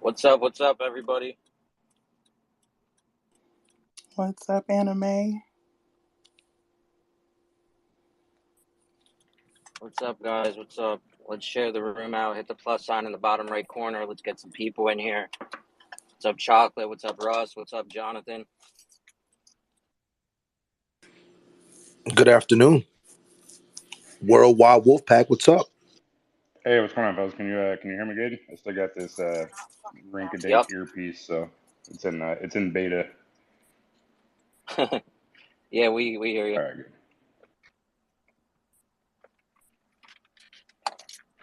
What's up? What's up, everybody? What's up, anime? What's up, guys? What's up? Let's share the room out. Hit the plus sign in the bottom right corner. Let's get some people in here. What's up, Chocolate? What's up, Russ? What's up, Jonathan? Good afternoon. Worldwide Wolfpack, what's up? Hey, what's going on, fellas? Can you hear me good? I still got this rink-a-dink Yep. earpiece, so it's in beta. Yeah, we hear you. All right, good.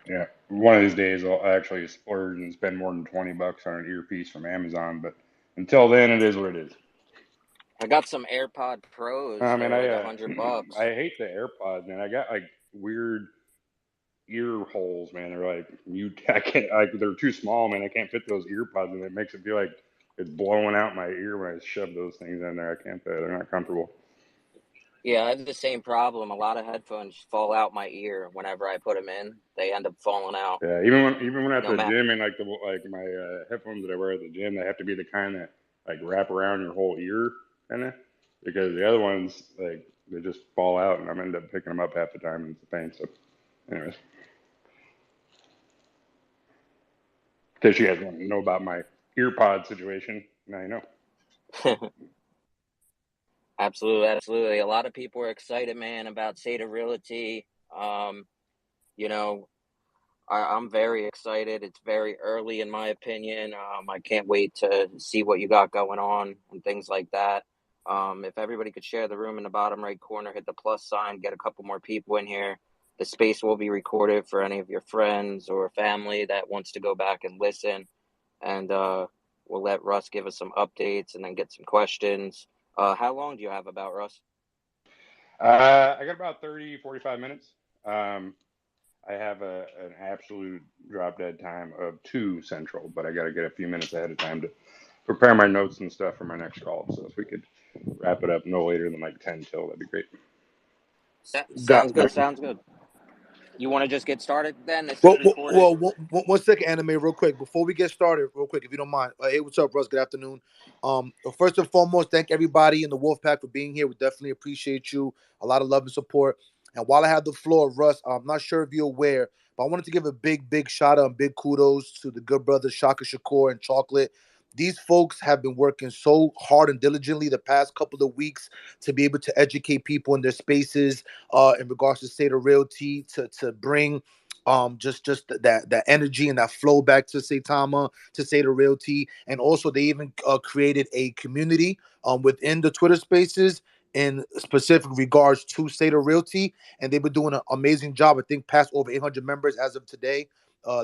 Yeah, one of these days I'll actually splurge and spend more than $20 on an earpiece from Amazon, but until then, it is what it is. I got some AirPod Pros. Man, They're like $100. I hate the AirPods, man. I got like weird ear holes, man. They're like I can't like they're too small, man. I can't fit those ear pods, and it makes it feel like it's blowing out my ear when I shove those things in there. I can't. They're not comfortable. Yeah, I have the same problem. A lot of headphones fall out my ear whenever I put them in. They end up falling out. Yeah, even when at No the matter. gym and like my headphones that I wear at the gym, they have to be the kind that like wrap around your whole ear, kind of, because the other ones like they just fall out, and I end up picking them up half the time, and it's a pain. So, anyways, in case you guys want to know about my ear pod situation, now you know. Absolutely, absolutely. A lot of people are excited, man, about Saita Realty. You know, I'm very excited. It's very early, in my opinion. I can't wait to see what you got going on and things like that. If everybody could share the room in the bottom right corner, hit the plus sign, get a couple more people in here. The space will be recorded for any of your friends or family that wants to go back and listen. And we'll let Russ give us some updates and then get some questions. How long do you have about, Russ? I got about 30, 45 minutes. I have an absolute drop dead time of 2 Central, but I got to get a few minutes ahead of time to prepare my notes and stuff for my next call. So if we could wrap it up no later than like 10 till, that'd be great. Got Sounds good. Sounds good. You want to just get started then? This is well, recorded. one second, anime, real quick. Before we get started, real quick, if you don't mind. Hey, what's up, Russ? Good afternoon. First and foremost, thank everybody in the Wolfpack for being here. We definitely appreciate you. A lot of love and support. And while I have the floor, Russ, I'm not sure if you're aware, but I wanted to give a big shout out and big kudos to the good brothers Shaka Shakur and Chocolate. These folks have been working so hard and diligently the past couple of weeks to be able to educate people in their spaces in regards to State of Realty, to bring just that energy and that flow back to Saitama, to Saita Realty. And also they even created a community within the Twitter spaces in specific regards to Saita Realty, and they've been doing an amazing job. I think past over 800 members as of today.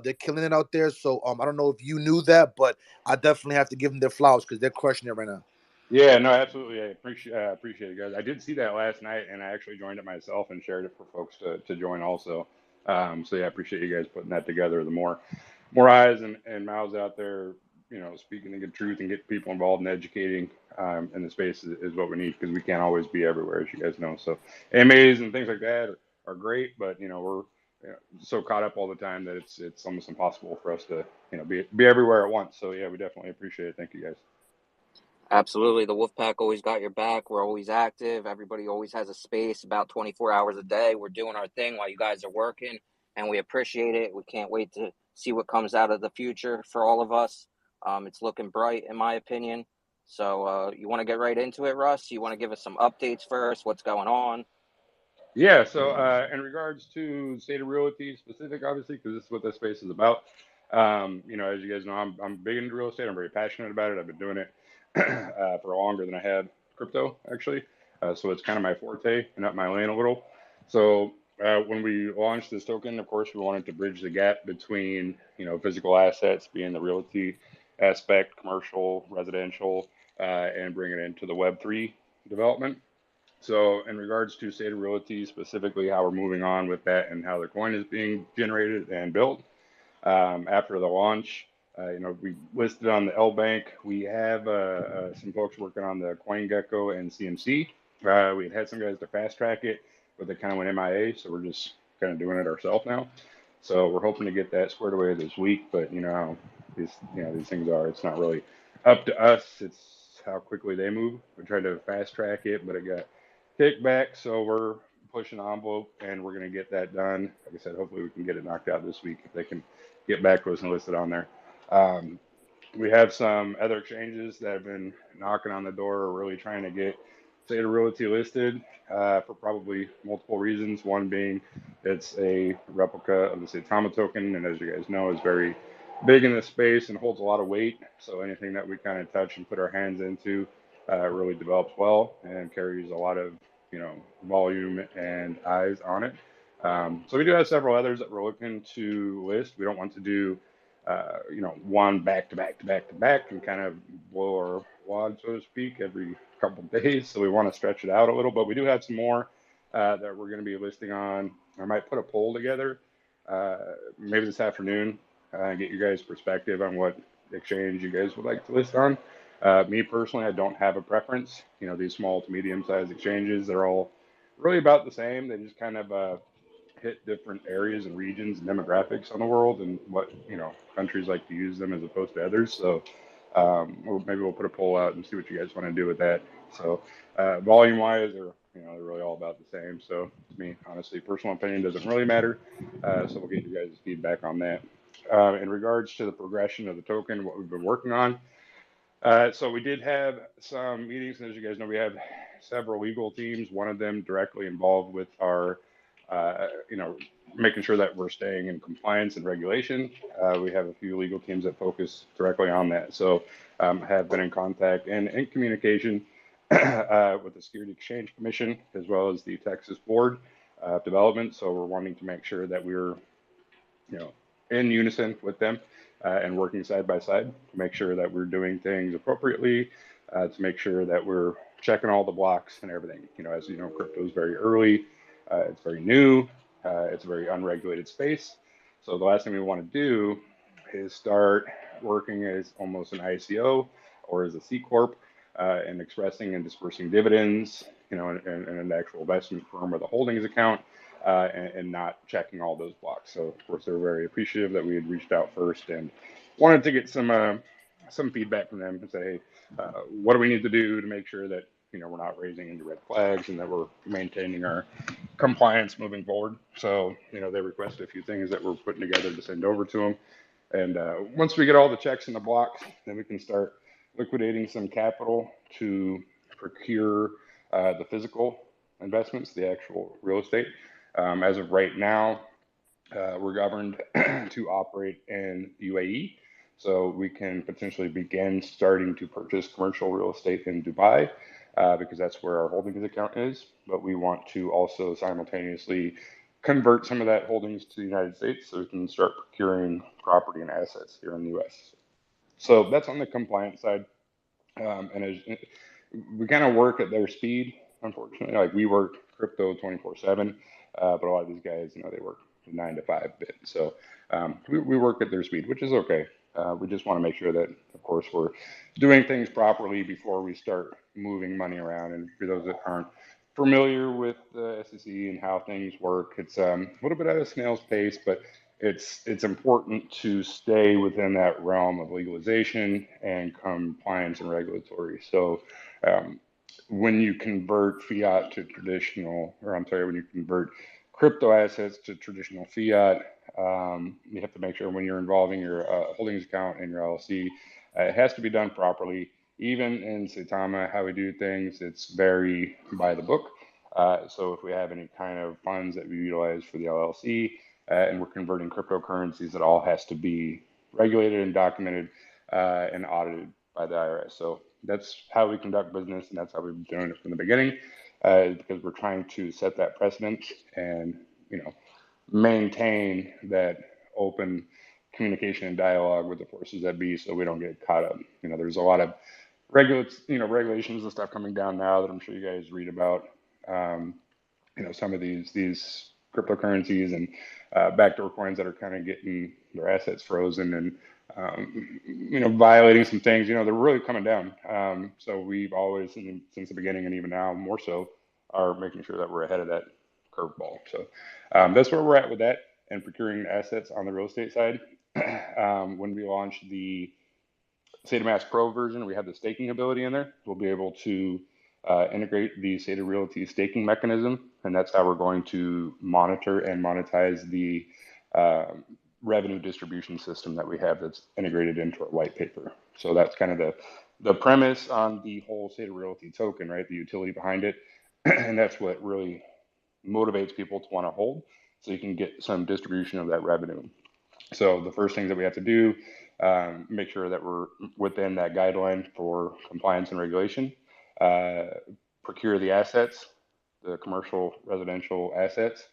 They're killing it out there. So I don't know if you knew that, but I definitely have to give them their flowers because they're crushing it right now. Yeah, no, absolutely. I appreciate it, guys. I did see that last night, and I actually joined it myself and shared it for folks to join also. So yeah, I appreciate you guys putting that together. The more eyes and mouths out there, speaking the good truth and get people involved in educating in the space is what we need, because we can't always be everywhere, as you guys know. So AMAs and things like that are great, but we're so caught up all the time that it's almost impossible for us to be everywhere at once. So yeah, we definitely appreciate it. Thank you, guys. Absolutely. The Wolfpack always got your back. We're always active. Everybody always has a space about 24 hours a day. We're doing our thing while you guys are working, and we appreciate it. We can't wait to see what comes out of the future for all of us. It's looking bright, in my opinion. So, you want to get right into it, Russ? You want to give us some updates first? What's going on? Yeah, so in regards to state of realty specific, obviously, because this is what this space is about. As you guys know, I'm big into real estate. I'm very passionate about it. I've been doing it for longer than I had crypto, actually. So it's kind of my forte and up my lane a little. So when we launched this token, of course, we wanted to bridge the gap between physical assets, being the realty aspect, commercial, residential, and bring it into the Web3 development. So, in regards to State of Realty, specifically how we're moving on with that and how the coin is being generated and built after the launch, we listed on the L Bank. We have some folks working on the CoinGecko and CMC. We had some guys to fast track it, but they kind of went MIA, so we're just kind of doing it ourselves now. So we're hoping to get that squared away this week. But these things are. It's not really up to us. It's how quickly they move. We tried to fast track it, but it got kicked back. So we're pushing the envelope, and we're going to get that done. Like I said, hopefully we can get it knocked out this week if they can get back to us and list it on there. Um, we have some other exchanges that have been knocking on the door, really trying to get Saita Realty listed for probably multiple reasons. One being it's a replica of the Saitama token, and as you guys know, is very big in this space and holds a lot of weight. So anything that we kind of touch and put our hands into really develops well and carries a lot of volume and eyes on it. So we do have several others that we're looking to list. We don't want to do one back to back to back to back and kind of blow our wad, so to speak, every couple of days. So we want to stretch it out a little, but we do have some more that we're going to be listing on. I might put a poll together uh, maybe this afternoon and get your guys' perspective on what exchange you guys would like to list on. Me personally, I don't have a preference. These small to medium sized exchanges, they're all really about the same. They just kind of hit different areas and regions and demographics on the world and what countries like to use them as opposed to others. So maybe we'll put a poll out and see what you guys want to do with that. So volume wise, they're really all about the same. So to me, honestly, personal opinion doesn't really matter. So we'll get you guys' feedback on that. In regards to the progression of the token, what we've been working on, so we did have some meetings, and as you guys know, we have several legal teams. One of them directly involved with our, making sure that we're staying in compliance and regulation. We have a few legal teams that focus directly on that. So have been in contact and in communication with the Security Exchange Commission as well as the Texas Board of Development. So we're wanting to make sure that we're in unison with them and working side by side to make sure that we're doing things appropriately, to make sure that we're checking all the blocks and everything. As you know, crypto is very early, it's very new, it's a very unregulated space. So the last thing we want to do is start working as almost an ICO or as a C corp and expressing and dispersing dividends, in an actual investment firm or the holdings account and not checking all those blocks. So of course they're very appreciative that we had reached out first and wanted to get some feedback from them and say, hey, what do we need to do to make sure that we're not raising any red flags and that we're maintaining our compliance moving forward. So they requested a few things that we're putting together to send over to them. And once we get all the checks in the blocks, then we can start liquidating some capital to procure the physical investments, the actual real estate. As of right now, we're governed to operate in UAE, so we can potentially begin starting to purchase commercial real estate in Dubai because that's where our holdings account is. But we want to also simultaneously convert some of that holdings to the United States so we can start procuring property and assets here in the US. So that's on the compliance side. And as we kind of work at their speed, unfortunately. Like we work crypto 24/7, but a lot of these guys, they work 9 to 5 bit. So we work at their speed, which is okay. We just want to make sure that, of course, we're doing things properly before we start moving money around. And for those that aren't familiar with the SEC and how things work, it's a little bit at a snail's pace, but it's important to stay within that realm of legalization and compliance and regulatory. So um, when you convert fiat to traditional, or I'm sorry, when you convert crypto assets to traditional fiat, you have to make sure when you're involving your holdings account and your LLC, it has to be done properly. Even in Saitama, how we do things, it's very by the book. So if we have any kind of funds that we utilize for the LLC, and we're converting cryptocurrencies, it all has to be regulated and documented and audited by the IRS. So that's how we conduct business, and that's how we've been doing it from the beginning, because we're trying to set that precedent and maintain that open communication and dialogue with the forces that be, so we don't get caught up. There's a lot of regulations and stuff coming down now that I'm sure you guys read about. Um, some of these cryptocurrencies and backdoor coins that are kind of getting their assets frozen and violating some things. They're really coming down. So we've always, since the beginning, and even now more so, are making sure that we're ahead of that curveball. So that's where we're at with that and procuring assets on the real estate side. When we launch the SataMask Pro version, we have the staking ability in there. We'll be able to integrate the Saita Realty staking mechanism, and that's how we're going to monitor and monetize the uh, revenue distribution system that we have that's integrated into our white paper. So that's kind of the premise on the whole Saita Realty token, right? The utility behind it, and that's what really motivates people to want to hold, so you can get some distribution of that revenue. So the first things that we have to do, make sure that we're within that guideline for compliance and regulation, uh, procure the assets, the commercial residential assets,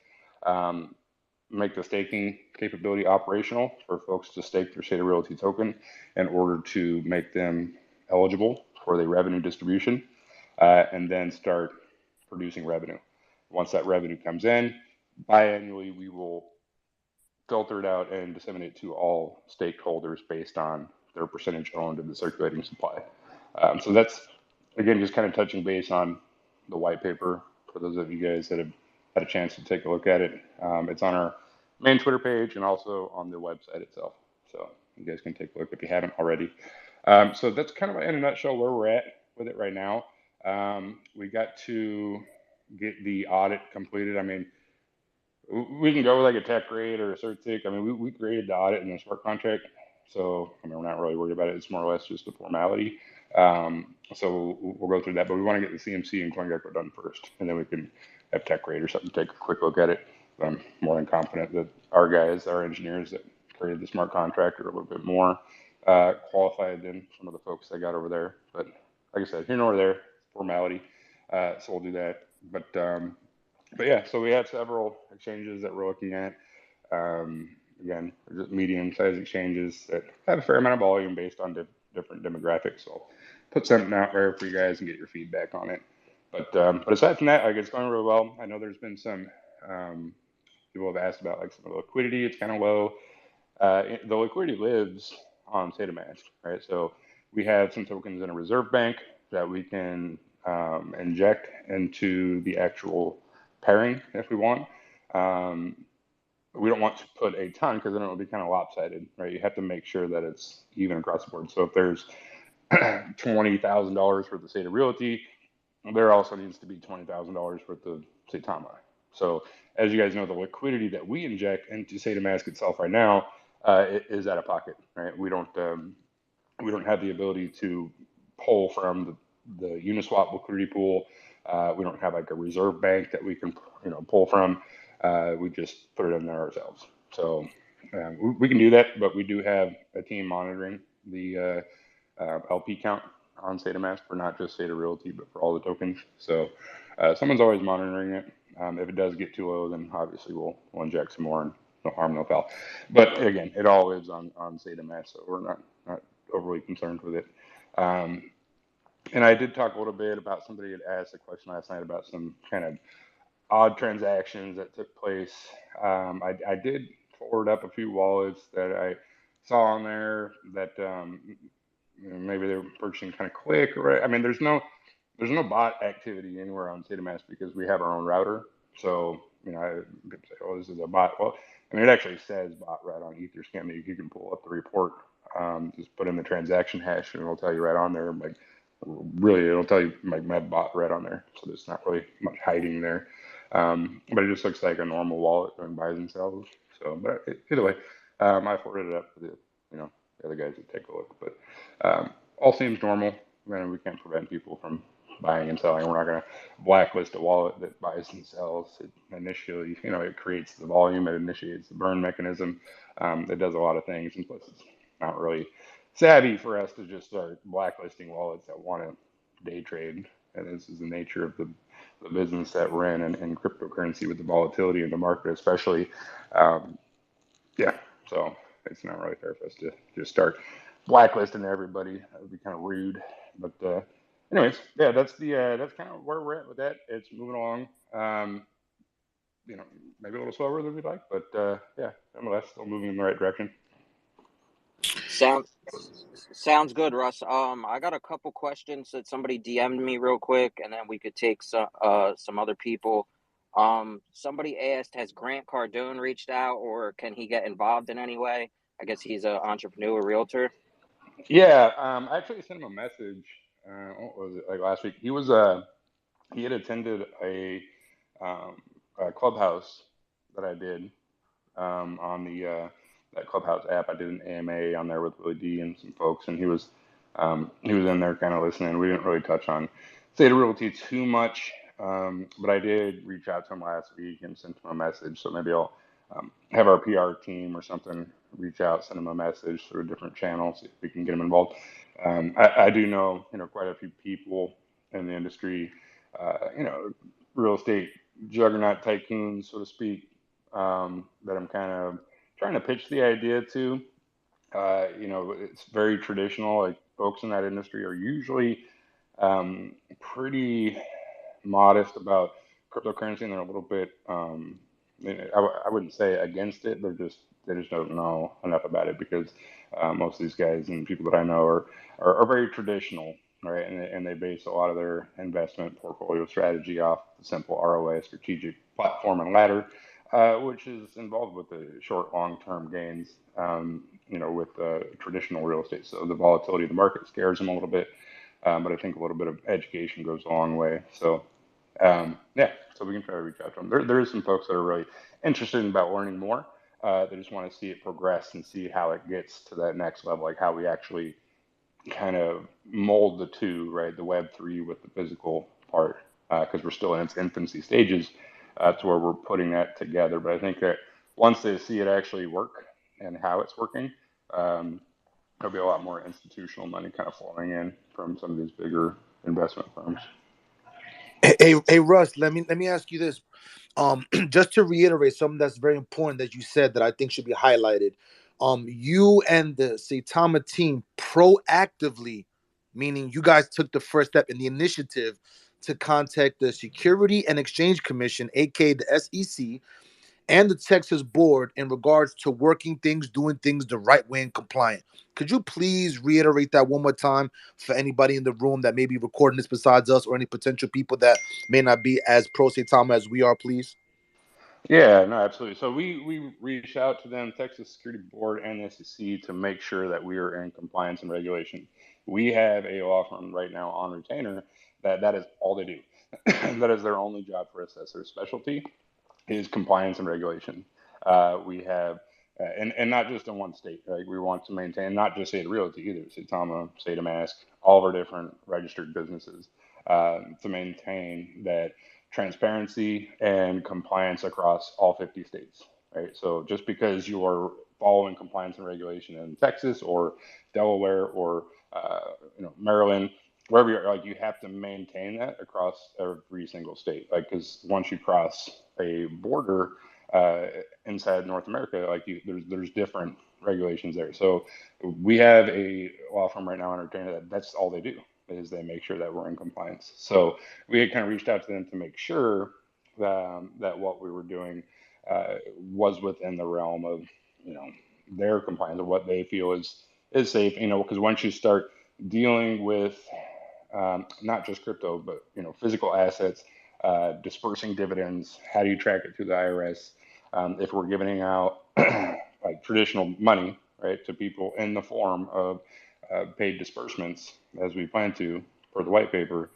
um, make the staking capability operational for folks to stake their State of Realty token in order to make them eligible for the revenue distribution, and then start producing revenue. Once that revenue comes in, biannually, we will filter it out and disseminate to all stakeholders based on their percentage owned in the circulating supply. So that's, again, just kind of touching base on the white paper for those of you guys that have had a chance to take a look at it. It's on our main Twitter page and also on the website itself. So you guys can take a look if you haven't already. So that's kind of in a nutshell where we're at with it right now. We got to get the audit completed. I mean, we can go with like a tech grade or a cert tick. I mean, we created the audit in the smart contract. So, I mean, we're not really worried about it. It's more or less just a formality. So we'll go through that, but we want to get the CMC and CoinGecko done first, and then we can have tech grade or something take a quick look at it. I'm more than confident that our guys, our engineers that created the smart contract, are a little bit more qualified than some of the folks I got over there. But like I said, here nor there, formality. So we'll do that. But yeah, so we have several exchanges that we're looking at. Again, just medium-sized exchanges that have a fair amount of volume based on different demographics. So I'll put something out there for you guys and get your feedback on it. But aside from that, like, it's going really well. I know there's been some people have asked about like some of the liquidity. It's kind of low. The liquidity lives on SataMask, right? So we have some tokens in a reserve bank that we can inject into the actual pairing if we want. We don't want to put a ton because then it will be kind of lopsided, right? You have to make sure that it's even across the board. So if there's $20,000 worth of State of Realty, there also needs to be $20,000 worth of Saitama. So as you guys know, the liquidity that we inject into SataMask itself right now is out of pocket, right? We don't have the ability to pull from the Uniswap liquidity pool. We don't have like a reserve bank that we can pull from. We just put it in there ourselves. So we can do that, but we do have a team monitoring the LP count on SataMask for not just Sata Realty, but for all the tokens. So someone's always monitoring it. If it does get too low, then obviously we'll inject some more, and no harm, no foul. But again, it all lives on SataMask, so we're not overly concerned with it. And I did talk a little bit about, somebody had asked a question last night about some kind of odd transactions that took place. I did forward up a few wallets that I saw on there that maybe they were purchasing kind of quick, right? I mean, there's no bot activity anywhere on SataMask because we have our own router. So people say, "Oh, this is a bot." Well, I mean, it actually says bot right on Etherscan. You can pull up the report, just put in the transaction hash, and it'll tell you right on there. Like, really, it'll tell you like med bot right on there. So there's not really much hiding there. But it just looks like a normal wallet doing buys and sells. So, but either way, I forwarded it up to the other guys to take a look. But all seems normal. Man, we can't prevent people from buying and selling. We're not going to blacklist a wallet that buys and sells. It initially, it creates the volume. It initiates the burn mechanism. It does a lot of things, and plus it's not really savvy for us to just start blacklisting wallets that want to day trade. And this is the nature of the business that we're in, and cryptocurrency with the volatility in the market, especially. Yeah, so it's not really fair for us to just start blacklisting everybody. That would be kind of rude. But anyways, yeah, that's kind of where we're at with that. It's moving along. Maybe a little slower than we'd like, but yeah, nonetheless, still moving in the right direction. Sounds good, Russ. I got a couple questions that somebody DM'd me real quick, and then we could take some other people. Somebody asked, has Grant Cardone reached out, or can he get involved in any way? I guess he's an entrepreneur, realtor. Yeah, I actually sent him a message. What was it, like last week? He had attended um, a clubhouse that I did on the that Clubhouse app. I did an AMA on there with Willie D and some folks, and he was in there kind of listening. We didn't really touch on Theta Realty too much, but I did reach out to him last week and sent him a message. So maybe I'll have our PR team or something reach out, send him a message through a different channel, see if we can get him involved. I do know quite a few people in the industry, real estate juggernaut tycoons, so to speak, that I'm kind of trying to pitch the idea to. It's very traditional. Like folks in that industry are usually pretty modest about cryptocurrency, and they're a little bit, I wouldn't say against it. They just don't know enough about it because most of these guys and people that I know are very traditional, right? And they base a lot of their investment portfolio strategy off the simple ROA, strategic platform and ladder, which is involved with the short, long-term gains, with traditional real estate. So the volatility of the market scares them a little bit, but I think a little bit of education goes a long way. So yeah, so we can try to reach out to them. There is some folks that are really interested in about learning more. They just want to see it progress and see how it gets to that next level, like how we actually kind of mold the two, right? The Web3 with the physical part, because we're still in its infancy stages. To where we're putting that together. But I think that once they see it actually work and how it's working, there'll be a lot more institutional money kind of flowing in from some of these bigger investment firms. Hey, Russ, let me ask you this. Just to reiterate something that's very important that you said that I think should be highlighted. You and the Saitama team proactively, meaning you guys took the first step in the initiative to contact the Security and Exchange Commission, aka the SEC, and the Texas board in regards to doing things the right way and compliant. Could you please reiterate that one more time for anybody in the room that may be recording this besides us or any potential people that may not be as pro Saitama as we are, please? Yeah, no, absolutely. So we reached out to them, Texas Security Board and the SEC, to make sure that we are in compliance and regulation. We have a law firm right now on retainer that is all they do. That is their only job for us. That's their specialty, is compliance and regulation. We have, and not just in one state, right? We want to maintain not just Saita Realty either, Saitama, Saita Mask, all of our different registered businesses, to maintain that transparency and compliance across all 50 states, right? So just because you are following compliance and regulation in Texas or Delaware or Maryland, wherever you're, like, you have to maintain that across every single state, like, because once you cross a border uh, inside North America, like, there's different regulations there. So we have a law firm right now in Entertainer that's all they do, is they make sure that we're in compliance. So we had kind of reached out to them to make sure that what we were doing was within the realm of their compliance, of what they feel is safe. Because once you start dealing with not just crypto, but physical assets, dispersing dividends. How do you track it through the IRS? If we're giving out like traditional money, right, to people in the form of paid disbursements, as we plan to for the white paper,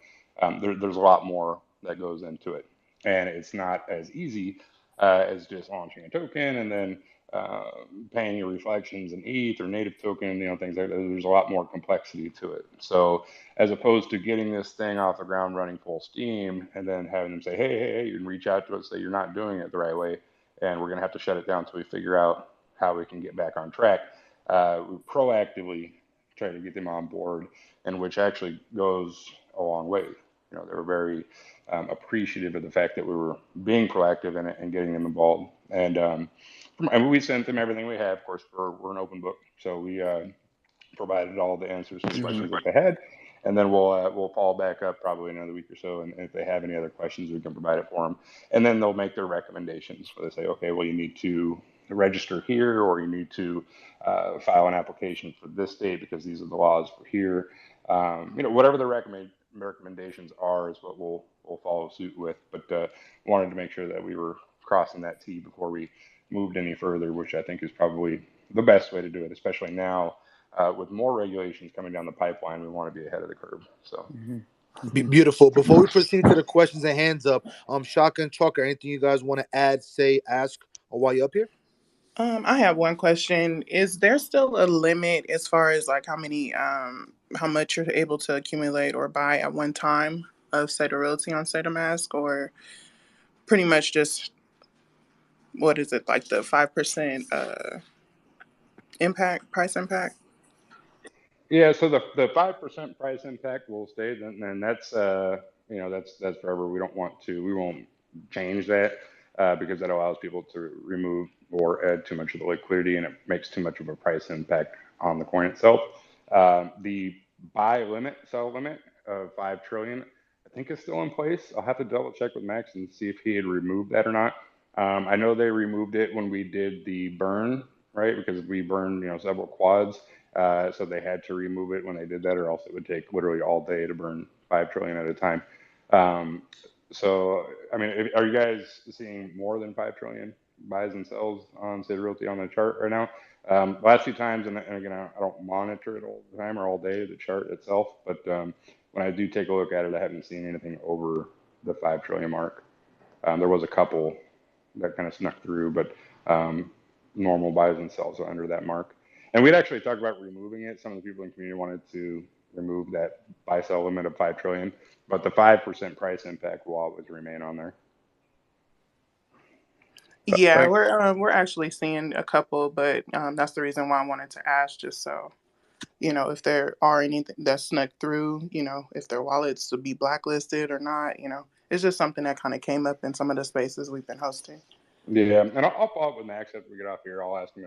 there's a lot more that goes into it, and it's not as easy as just launching a token and then uh, paying your reflections in ETH or native token, things like that. There's a lot more complexity to it. So as opposed to getting this thing off the ground running full steam and then having them say, hey, you can reach out to us, say you're not doing it the right way, and we're going to have to shut it down until we figure out how we can get back on track. We proactively try to get them on board, and which actually goes a long way. They were very appreciative of the fact that we were being proactive in it and getting them involved. And we sent them everything we have. Of course, we're an open book, so we provided all the answers to the Mhm. questions that they had, and then we'll follow back up probably another week or so, and if they have any other questions, we can provide it for them, and then they'll make their recommendations. Where they say, okay, well, you need to register here, or you need to file an application for this state because these are the laws for here. Whatever the recommendations are is what we'll follow suit with. But wanted to make sure that we were crossing that T before we moved any further, which I think is probably the best way to do it, especially now with more regulations coming down the pipeline. We want to be ahead of the curve. So. Beautiful. Before we proceed to the questions and hands up, Shaka and Trucker, anything you guys want to add, say, ask, or while you're up here? I have one question. Is there still a limit as far as like how much you're able to accumulate or buy at one time of Saita Realty on Saita Mask, or pretty much just what is it, like the 5% price impact? Yeah, so the 5% price impact will stay, and that's that's forever. We won't change that because that allows people to remove or add too much of the liquidity, and it makes too much of a price impact on the coin itself. The buy limit, sell limit of 5 trillion, I think is still in place. I'll have to double check with Max and see if he had removed that or not. I know they removed it when we did the burn, right? Because we burned several quads. So they had to remove it when they did that, or else it would take literally all day to burn 5 trillion at a time. So, I mean, are you guys seeing more than 5 trillion buys and sells on City Realty on the chart right now? Last few times, and again, I don't monitor it all the time or all day, the chart itself, but when I do take a look at it, I haven't seen anything over the 5 trillion mark. There was a couple that kind of snuck through, but normal buys and sells are under that mark. And we'd actually talked about removing it. Some of the people in the community wanted to remove that buy sell limit of 5 trillion, but the 5% price impact will always remain on there. Yeah, we're actually seeing a couple, but that's the reason why I wanted to ask, just so if there are anything that snuck through, if their wallets would be blacklisted or not. It's just something that kind of came up in some of the spaces we've been hosting. Yeah, and I'll follow up with Max after we get off here. I'll ask him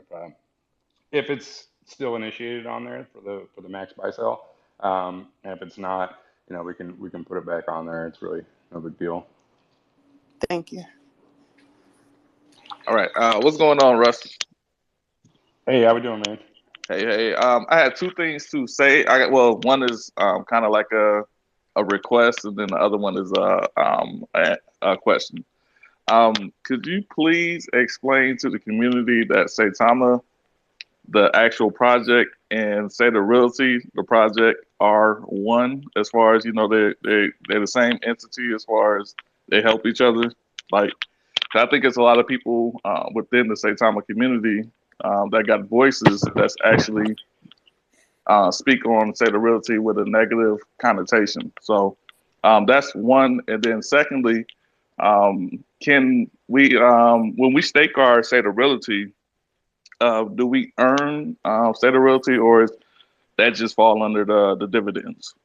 if it's still initiated on there for the Max buy sell, and if it's not, we can put it back on there. It's really no big deal. Thank you. All right. What's going on, Russ? Hey, how we doing, man? Hey. I had two things to say. One is kind of like a request, and then the other one is a question. Could you please explain to the community that Saitama, the actual project, and Saita Realty, the project, are one as far as they're the same entity as far as they help each other? Like, I think it's a lot of people within the Saitama community that got voices that's actually speak on Saita Realty with a negative connotation. So that's one. And then secondly, can we, when we stake our Saita Realty, do we earn Saita Realty, or is that just fall under the dividends?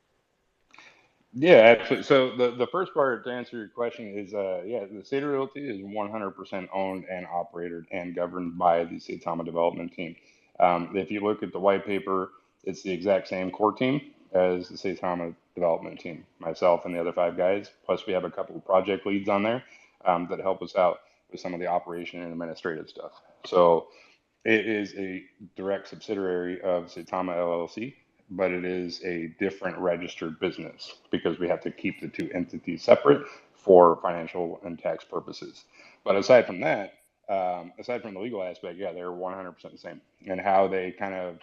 Yeah, absolutely. So the first part to answer your question is, the Saita Realty is 100% owned and operated and governed by the Saitama development team. If you look at the white paper, it's the exact same core team as the Saitama development team, myself and the other 5 guys. Plus, we have a couple of project leads on there that help us out with some of the operation and administrative stuff. So it is a direct subsidiary of Saitama LLC, but it is a different registered business because we have to keep the two entities separate for financial and tax purposes. But aside from that, aside from the legal aspect, yeah, they're 100% the same. And how they kind of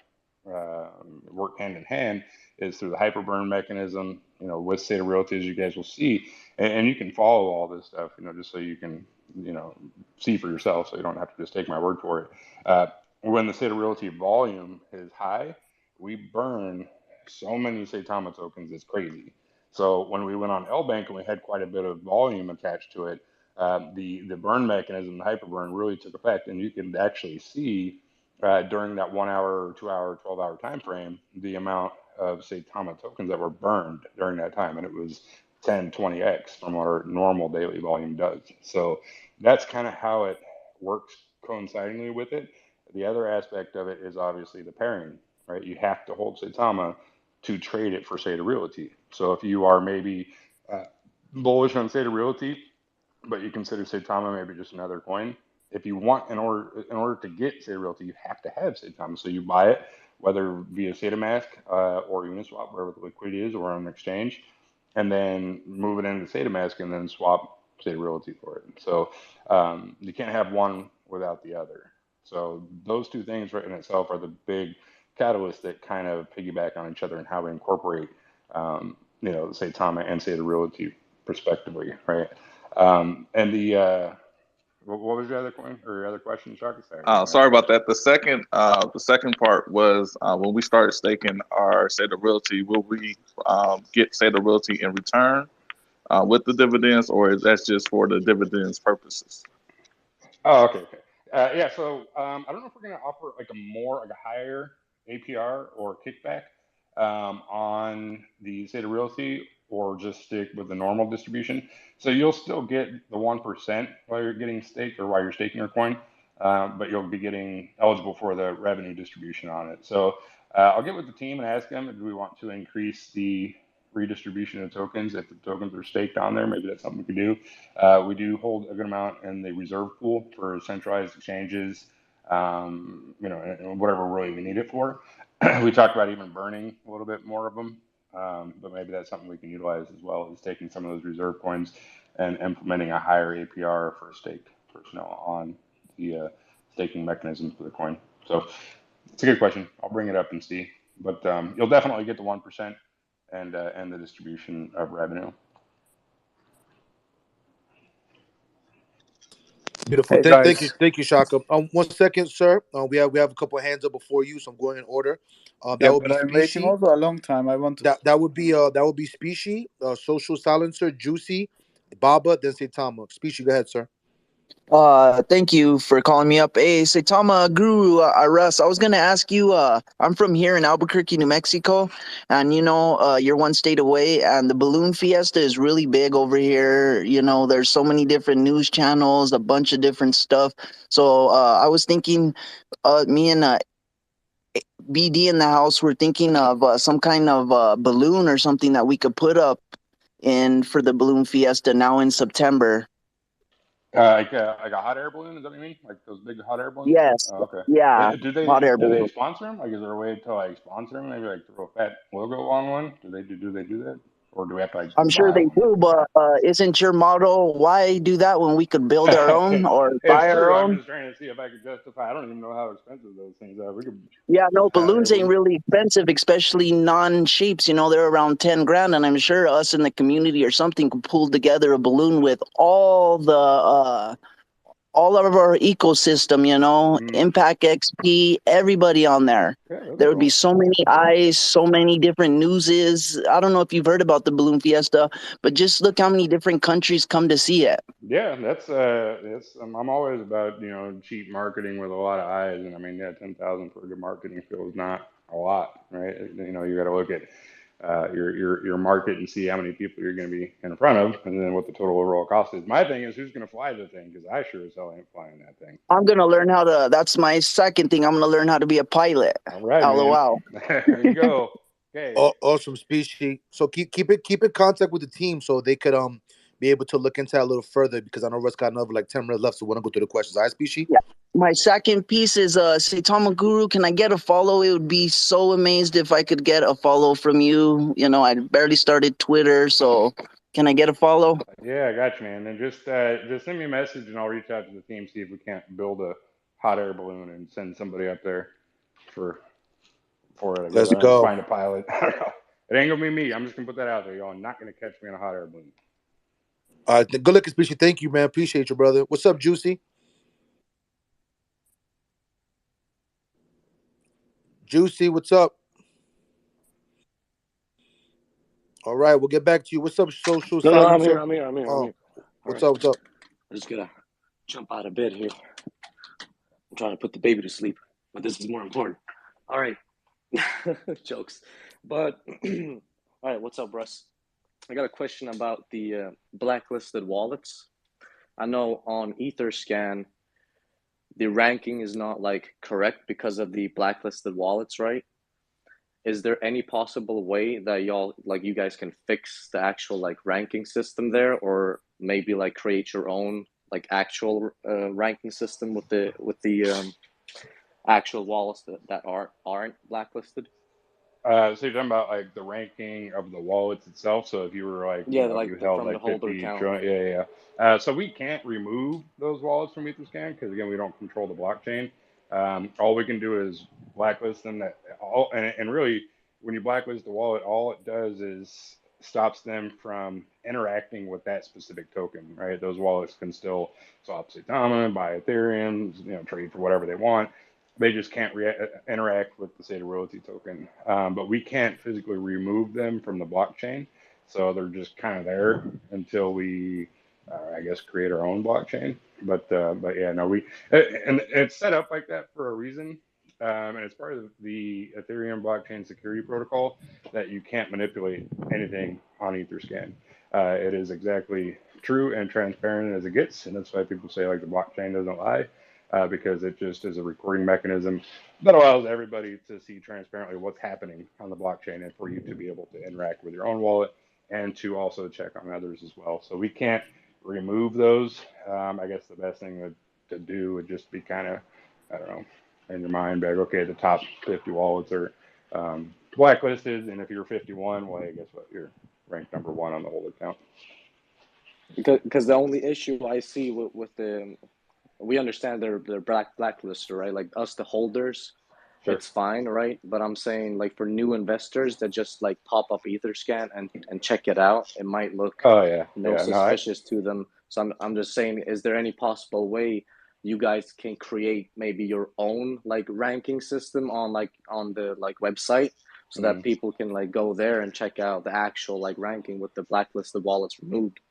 work hand in hand is through the hyperburn mechanism, with Saita Realty, as you guys will see. And you can follow all this stuff, just so you can, see for yourself, so you don't have to just take my word for it. When the Saita Realty volume is high, we burn so many Saitama tokens, it's crazy. So when we went on L Bank and we had quite a bit of volume attached to it, the burn mechanism, the hyperburn, really took effect, and you can actually see during that 1 hour, 2 hour, 12-hour time frame the amount of Saitama tokens that were burned during that time, and it was 10, 20x from what our normal daily volume does. So that's kind of how it works coincidingly with it. The other aspect of it is obviously the pairing, right? You have to hold Saitama to trade it for Saita Realty. So if you are maybe bullish on Saita Realty, but you consider Saitama maybe just another coin, if you want, in order to get Saita Realty, you have to have Saitama. So you buy it, whether via Saita Mask or Uniswap, wherever the liquidity is, or on an exchange, and then move it into Saita Mask and then swap Saita Realty for it. So you can't have one without the other. So those two things right in itself are the big catalysts that kind of piggyback on each other and how we incorporate, say Tama and say the realty prospectively, right? And what was your other point or your other question, Shaka? Sorry. Sorry about that. The second part was when we started staking our Seta Realty, will we get Seta Realty in return with the dividends, or is that just for the dividends purposes? Oh, okay, okay. Yeah, so I don't know if we're going to offer like a higher APR or kickback on the State of Realty, or just stick with the normal distribution. So you'll still get the 1% while you're getting staked or while you're staking your coin, but you'll be getting eligible for the revenue distribution on it. So I'll get with the team and ask them, do we want to increase the redistribution of tokens if the tokens are staked on there? Maybe that's something we could do. We do hold a good amount in the reserve pool for centralized exchanges, and whatever really we need it for. We talked about even burning a little bit more of them, but maybe that's something we can utilize as well, as taking some of those reserve coins and implementing a higher APR for staked personnel on the staking mechanisms for the coin. So it's a good question. I'll bring it up and see, but you'll definitely get the 1% and the distribution of revenue. Beautiful. Hey Thank guys. you, Shaka. 1 second, sir. We have a couple of hands up before you, so I'm going in order. Yeah, That would but be I'm waiting Specie. also a long time. I want to. That would be Specie. Social Silencer, Juicy, Baba, then Saitama. Specie, go ahead, sir. Thank you for calling me up. Hey, Saitama Guru, Russ, I was gonna ask you, I'm from here in Albuquerque, New Mexico, and you're one state away, and the balloon fiesta is really big over here. There's so many different news channels, a bunch of different stuff. So, I was thinking, me and BD in the house were thinking of some kind of balloon or something that we could put up in for the balloon fiesta now in September. Like a hot air balloon? Is that what you mean? Like those big hot air balloons? Yes, Oh, okay. yeah, Do hot they air do they balloon. sponsor them? Like, is there a way to like sponsor them? Maybe like throw a fat logo on one? Do they do that? Or do we have to like I'm sure buy they one? do, but isn't your motto, why do that when we could build our own or It's buy our true. I'm own? just trying to see if I could justify. I don't even know how expensive those things are. We could Yeah, no, hot air balloons ain't balloon. really expensive, especially non-shapes. They're around 10 grand, and I'm sure us in the community or something could pull together a balloon with all of our ecosystem, Mm, Impact XP, everybody on there. yeah, that'd be There would be cool. so many eyes, so many different newses. I don't know if you've heard about the Balloon Fiesta, but just look how many different countries come to see it. Yeah, that's I'm always about cheap marketing with a lot of eyes, and I mean, yeah, 10,000 for a good marketing field is not a lot, right? You got to look at your market and see how many people you're going to be in front of, and then what the total overall cost is. My thing is who's going to fly the thing, because I sure as hell ain't flying that thing. I'm going to learn how to, that's my second thing. I'm going to learn how to be a pilot. All right, man. LOL. There you go. Okay. Awesome, Specie. So keep in contact with the team so they could be able to look into that a little further, because I know Russ got another like 10 minutes left, so we want to go through the questions. All right, Specie? Yeah. My second piece is Saitama Guru. Can I get a follow? It would be so amazed if I could get a follow from you. I barely started Twitter, so can I get a follow? Yeah, I got you, man. And just send me a message, and I'll reach out to the team, see if we can't build a hot air balloon and send somebody up there for it. I guess Let's I don't know, go. find a pilot. I don't know. It ain't gonna be me. I'm just gonna put that out there, y'all. Not gonna catch me in a hot air balloon. All right, good looking, Specie. Thank you, man. Appreciate you, brother. What's up, Juicy? Juicy, what's up? All right, we'll get back to you. What's up, Social No, I'm here. Silencer? I'm here. I'm here. I'm Oh, here. All what's right. up? What's up? I'm just gonna jump out of bed here. I'm trying to put the baby to sleep, but this is more important. All right. Jokes. But all right, what's up, Russ? I got a question about the blacklisted wallets. I know on Etherscan the ranking is not like correct because of the blacklisted wallets, right? Is there any possible way that you guys can fix the actual like ranking system there, or maybe like create your own like actual ranking system with the actual wallets that aren't blacklisted? So you're talking about like the ranking of the wallets itself. So if you were like, Yeah, if you like held from the like holder 50 account. trillion, so we can't remove those wallets from Etherscan because again, we don't control the blockchain. All we can do is blacklist them. That all and really, when you blacklist the wallet, all it does is stops them from interacting with that specific token. Right? Those wallets can still swap Saitama, buy Ethereum, trade for whatever they want. They just can't interact with the Sata Realty token. But we can't physically remove them from the blockchain, so they're just kind of there until we, I guess, create our own blockchain. But yeah, no, and it's set up like that for a reason. And it's part of the Ethereum blockchain security protocol that you can't manipulate anything on Etherscan. It is exactly true and transparent as it gets, and that's why people say like the blockchain doesn't lie, because it just is a recording mechanism that allows everybody to see transparently what's happening on the blockchain and for you to be able to interact with your own wallet and to also check on others as well. So we can't remove those. I guess the best thing to do would just be kind of, I don't know, in your mind, like, okay, the top 50 wallets are blacklisted, and if you're 51, well, hey, guess what? You're ranked number one on the whole account. Because the only issue I see with the, we understand they're blacklisted, right? Like us, the holders, Sure. it's fine, right? But I'm saying like for new investors that just like pop up Etherscan and check it out, it might look Oh yeah, yeah, suspicious to them. So I'm just saying, is there any possible way you guys can create maybe your own like ranking system on the like website so that people can like go there and check out the actual like ranking with the blacklisted wallets removed?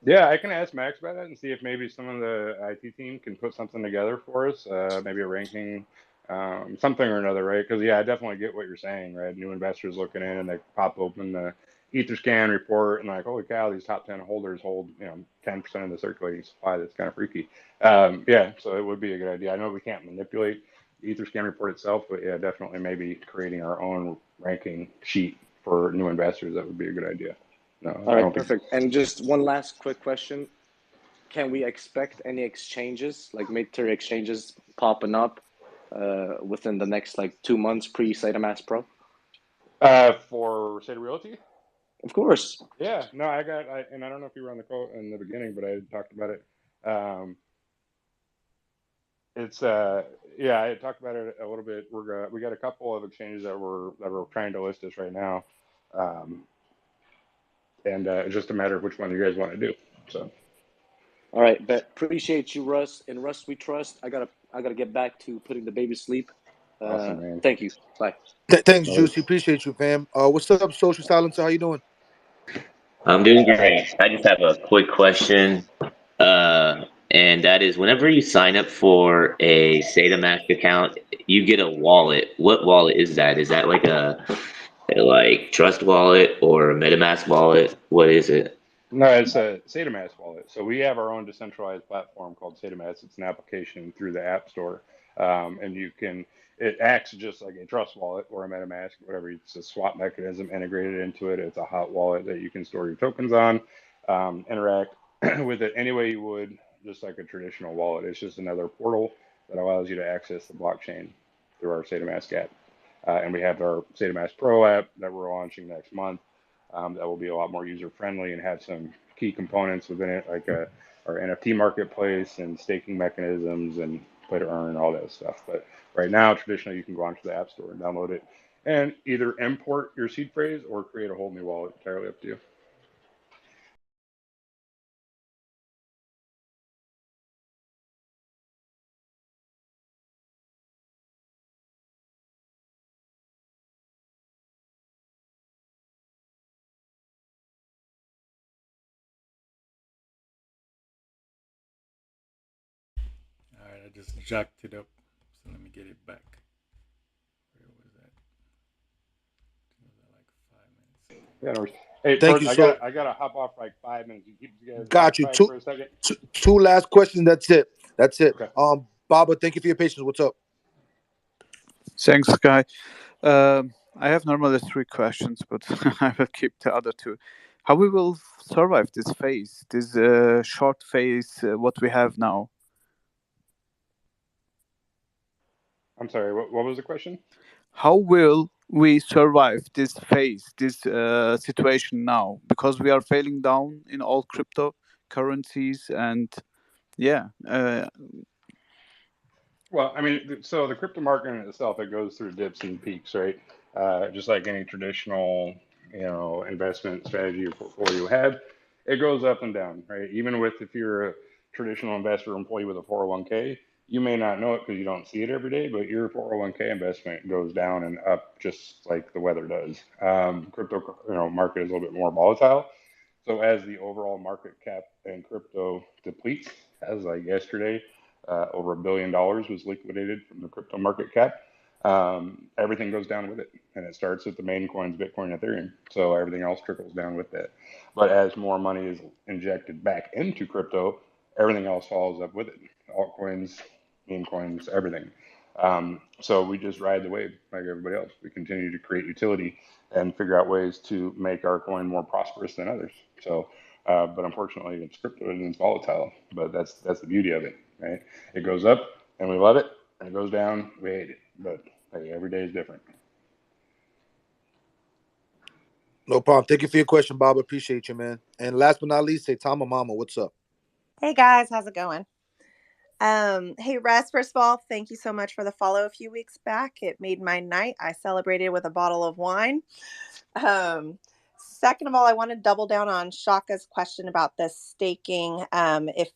Yeah, I can ask Max about that and see if maybe some of the IT team can put something together for us, maybe a ranking, something or another, right? Because yeah, I definitely get what you're saying, right? New investors looking in and they pop open the Etherscan report and like, holy cow, these top 10 holders hold 10% of the circulating supply. That's kind of freaky. Yeah, so it would be a good idea. I know we can't manipulate the Etherscan report itself, but yeah, definitely maybe creating our own ranking sheet for new investors, that would be a good idea. No, All right, perfect. And just one last quick question. Can we expect any exchanges, like mid-tier exchanges popping up within the next like 2 months pre-SaitaMask Pro? For Saita Realty? Of course. Yeah, no, and I don't know if you were on the call in the beginning, but I talked about it. Yeah, I talked about it a little bit. We got a couple of exchanges that we're trying to list us right now, and it's just a matter of which one you guys want to do. So. All right, but appreciate you, Russ. In Russ we trust. I gotta get back to putting the baby to sleep. Awesome, man. Thank you. Bye. Thanks, Juicy. Appreciate you, fam. What's up, Social Silencer? How you doing? I'm doing great. I just have a quick question, and that is, whenever you sign up for a SataMask account, you get a wallet. What wallet is that? Is that like a like Trust wallet or a MetaMask wallet? What is it? No, it's a SataMask wallet. So we have our own decentralized platform called SataMask. It's an application through the App Store, and it acts just like a Trust wallet or a MetaMask, whatever. It's a swap mechanism integrated into it. It's a hot wallet that you can store your tokens on, interact with it any way you would, just like a traditional wallet. It's just another portal that allows you to access the blockchain through our SataMask app. And we have our SataMask Pro app that we're launching next month. That will be a lot more user friendly and have some key components within it, like our NFT marketplace and staking mechanisms and play to earn and all that stuff. But right now, traditionally, you can go onto the App Store and download it and either import your seed phrase or create a whole new wallet. Entirely up to you. All right, I just jacked it up. So let me get it back. Where was that? It was like 5 minutes. Yeah, no worries. Hey, Thank Bert, you. I gotta hop off for like 5 minutes. You keep you guys Got you. occupied for a second. Two last questions. That's it. Okay. Baba, thank you for your patience. What's up? Thanks, Guy. I have normally 3 questions, but I will keep the other 2. How we will survive this phase, this short phase, what we have now? I'm sorry. What was the question? How will we survive this phase, this situation now? Because we are failing down in all cryptocurrencies, and yeah, Well, I mean, so the crypto market in itself, it goes through dips and peaks, right? Just like any traditional, investment strategy or portfolio you have, it goes up and down, right? Even with if you're a traditional investor or employee with a 401k, you may not know it because you don't see it every day, but your 401k investment goes down and up just like the weather does. Crypto, market is a little bit more volatile. So as the overall market cap in crypto depletes, as like yesterday, over $1 billion was liquidated from the crypto market cap. Everything goes down with it, and it starts with the main coins, Bitcoin, Ethereum. So everything else trickles down with it. But as more money is injected back into crypto, everything else follows up with it. Altcoins, meme coins, everything. So we just ride the wave like everybody else. We continue to create utility and figure out ways to make our coin more prosperous than others. So, but unfortunately, it's crypto and it's volatile. But that's the beauty of it, right? It goes up and we love it, and it goes down, we hate it. But hey, every day is different. No problem. Thank you for your question, Bob. Appreciate you, man. And last but not least, Saitama Mama, what's up? Hey guys, how's it going? Hey Russ, first of all, thank you so much for the follow a few weeks back. It made my night. I celebrated with a bottle of wine. Second of all, I want to double down on Shaka's question about the staking. If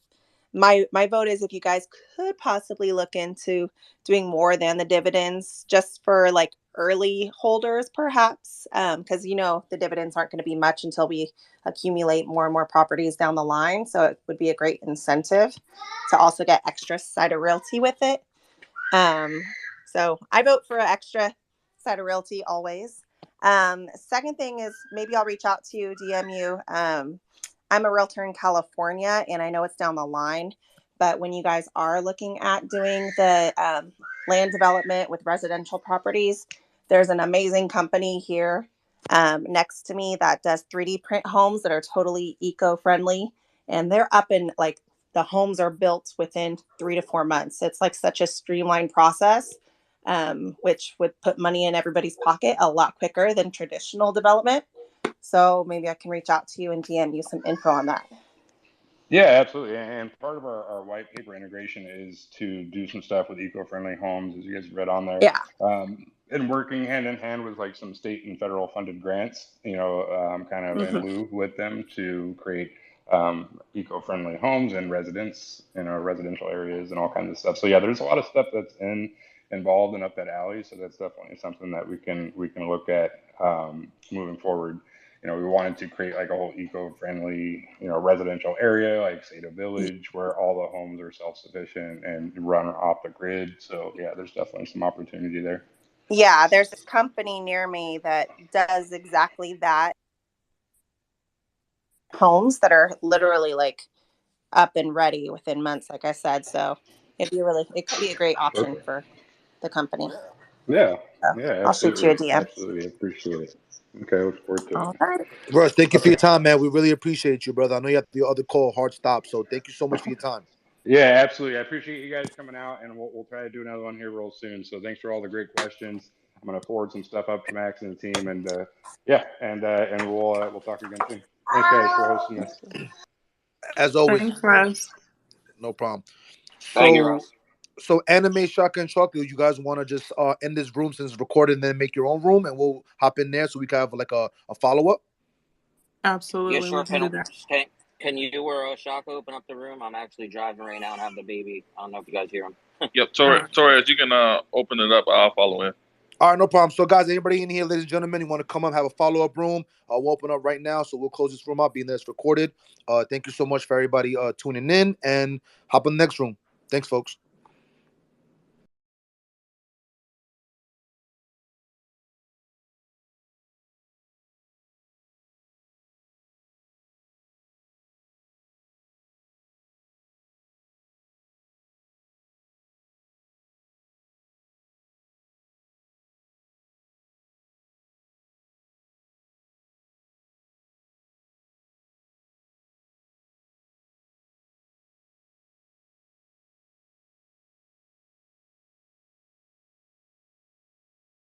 my vote is if you guys could possibly look into doing more than the dividends just for like early holders perhaps, because the dividends aren't going to be much until we accumulate more and more properties down the line. So it would be a great incentive to also get extra side of realty with it. So I vote for an extra side of realty always. Second thing is maybe I'll reach out to you, DM you. I'm a realtor in California, and I know it's down the line, but when you guys are looking at doing the land development with residential properties, there's an amazing company here next to me that does 3D print homes that are totally eco-friendly, and they're up in like the homes are built within 3 to 4 months. It's like such a streamlined process, which would put money in everybody's pocket a lot quicker than traditional development. So maybe I can reach out to you and DM you some info on that. Yeah, absolutely. And part of our white paper integration is to do some stuff with eco-friendly homes, as you guys read on there, Yeah. and working hand in hand with like some state and federal funded grants, kind of in Mm-hmm. lieu with them to create eco-friendly homes and residents in our residential areas and all kinds of stuff. So yeah, there's a lot of stuff that's involved and up that alley. So that's definitely something that we can look at moving forward. We wanted to create like a whole eco-friendly, residential area like Saita Village where all the homes are self-sufficient and run off the grid. So yeah, there's definitely some opportunity there. Yeah, there's this company near me that does exactly that. Homes that are literally like up and ready within months, like I said. So it could be a great option Okay. for the company. Yeah. So Yeah, I'll shoot you a absolutely. DM. Absolutely. Appreciate it. Okay, I look forward to it. All right. Russ, thank you for Okay. your time, man. We really appreciate you, brother. I know you have the other call, hard stop. So thank you so much for your time. Yeah, absolutely. I appreciate you guys coming out, and we'll try to do another one here real soon. So thanks for all the great questions. I'm gonna forward some stuff up to Max and the team, and yeah, and we'll talk again soon. Thanks, guys, for hosting this. As always, Thanks, Russ. no problem. Thank you, So, Russ. Anime Shaka and Chocolate, you guys want to just end this room since it's recorded, and then make your own room, and we'll hop in there so we can have like a follow up. Yeah, Absolutely, we sure. can do that. Can you or Shaka open up the room? I'm actually driving right now and have the baby. I don't know if you guys hear him. Yep, All right. Torres, you can open it up. I'll follow in. All right, no problem. So, guys, anybody in here, ladies and gentlemen, you want to come up, have a follow up room? We'll open up right now, so we'll close this room up, being that it's recorded. Thank you so much for everybody tuning in, and hop in the next room. Thanks, folks.